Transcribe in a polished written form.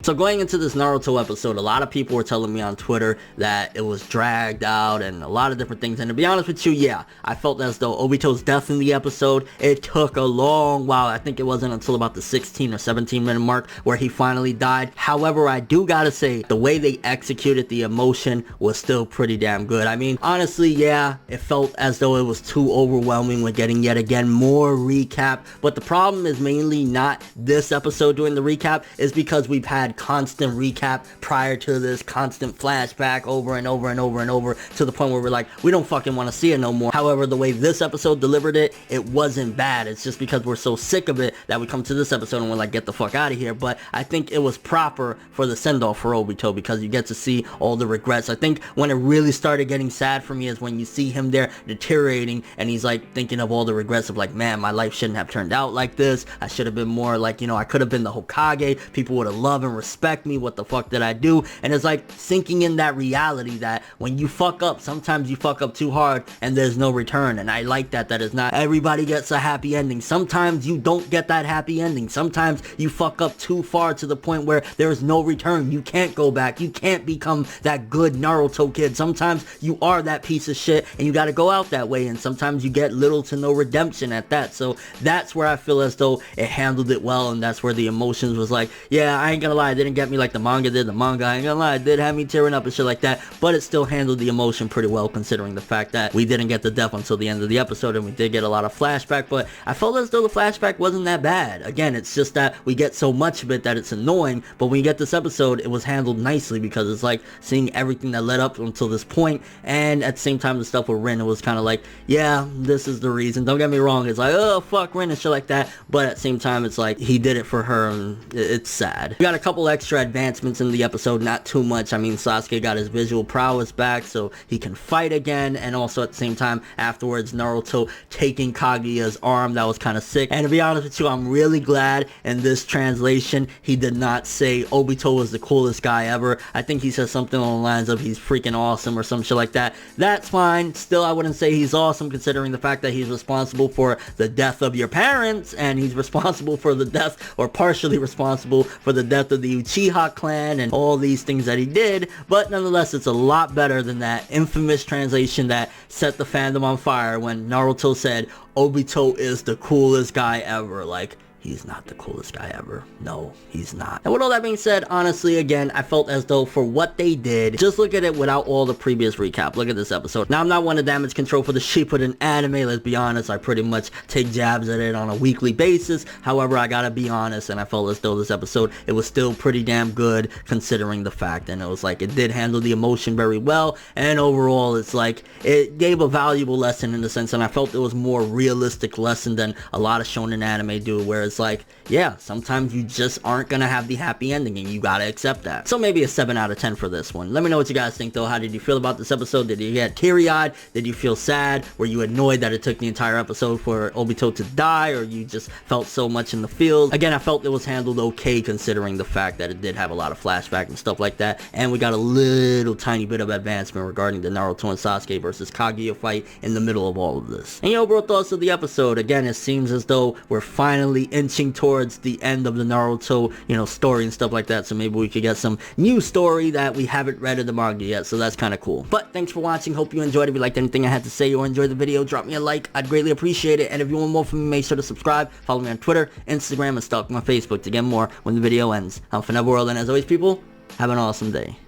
So going into this Naruto episode, a lot of people were telling me on Twitter that it was dragged out and a lot of different things. And to be honest with you, yeah, I felt as though Obito's death in the episode, it took a long while. I think it wasn't until about the 16 or 17 minute mark where he finally died. However, I do gotta say, the way they executed the emotion was still pretty damn good. I mean, honestly, yeah, it felt as though it was too overwhelming with getting yet again more recap. But the problem is mainly not this episode doing the recap, is because we've had constant recap prior to this, constant flashback over and over and over and over, to the point where we're like, we don't fucking want to see it no more. However, the way this episode delivered it, it wasn't bad. It's just because we're so sick of it that we come to this episode and we're like, get the fuck out of here. But I think it was proper for the send-off for Obito, because you get to see all the regrets. I think when it really started getting sad for me is when you see him there deteriorating and he's like thinking of all the regrets of like, man, my life shouldn't have turned out like this. I should have been more like, you know, I could have been the Hokage. People would have loved and respect me. What the fuck did I do? And it's like sinking in that reality that when you fuck up, sometimes you fuck up too hard and there's no return. And I like that is not everybody gets a happy ending. Sometimes you don't get that happy ending. Sometimes you fuck up too far to the point where there is no return. You can't go back. You can't become that good Naruto kid. Sometimes you are that piece of shit and you gotta go out that way, and sometimes you get little to no redemption at that. So that's where I feel as though it handled it well, and that's where the emotions was like, yeah, I ain't gonna lie, it didn't get me like the manga did. The manga, I ain't gonna lie, it did have me tearing up and shit like that, but it still handled the emotion pretty well, considering the fact that we didn't get the death until the end of the episode, and we did get a lot of flashback. But I felt as though the flashback wasn't that bad. Again, it's just that we get so much of it that it's annoying, but when you get this episode, it was handled nicely, because it's like seeing everything that led up until this point, and at the same time the stuff with Rin, it was kind of like, yeah, this is the reason. Don't get me wrong, it's like, oh fuck Rin and shit like that, but at the same time it's like he did it for her, and it's sad. We got a couple extra advancements in the episode, not too much. I mean, Sasuke got his visual prowess back so he can fight again, and also at the same time afterwards Naruto taking Kaguya's arm. That was kind of sick. And to be honest with you, I'm really glad in this translation he did not say Obito was the coolest guy ever. I think he said something along the lines of he's freaking awesome or some shit like that. That's fine. Still, I wouldn't say he's awesome, considering the fact that he's responsible for the death of your parents, and he's responsible for the death, or partially responsible for the death of the Uchiha clan and all these things that he did. But nonetheless, it's a lot better than that infamous translation that set the fandom on fire when Naruto said Obito is the coolest guy ever. Like, he's not the coolest guy ever. No, he's not. And with all that being said, honestly, again, I felt as though for what they did, just look at it without all the previous recap. Look at this episode. Now, I'm not one to damage control for the Shippuden anime. Let's be honest. I pretty much take jabs at it on a weekly basis. However, I gotta be honest, and I felt as though this episode, it was still pretty damn good considering the fact. And it was like, it did handle the emotion very well. And overall, it's like, it gave a valuable lesson in the sense, and I felt it was more realistic lesson than a lot of shonen anime do, where it's like, yeah, sometimes you just aren't gonna have the happy ending and you gotta accept that. So maybe a 7 out of 10 for this one. Let me know what you guys think though. How did you feel about this episode? Did you get teary-eyed? Did you feel sad? Were you annoyed that it took the entire episode for Obito to die, or you just felt so much in the feels? Again, I felt it was handled okay considering the fact that it did have a lot of flashback and stuff like that, and we got a little tiny bit of advancement regarding the Naruto and Sasuke versus Kaguya fight in the middle of all of this. And your overall thoughts of the episode? Again, it seems as though we're finally inching towards the end of the Naruto, you know, story and stuff like that, so maybe we could get some new story that we haven't read in the manga yet, so that's kind of cool. But thanks for watching. Hope you enjoyed. If you liked anything I had to say or enjoyed the video, drop me a like. I'd greatly appreciate it. And if you want more from me, make sure to subscribe, follow me on Twitter, Instagram, and stalk my Facebook to get more when the video ends. I'm World, and as always, people, have an awesome day.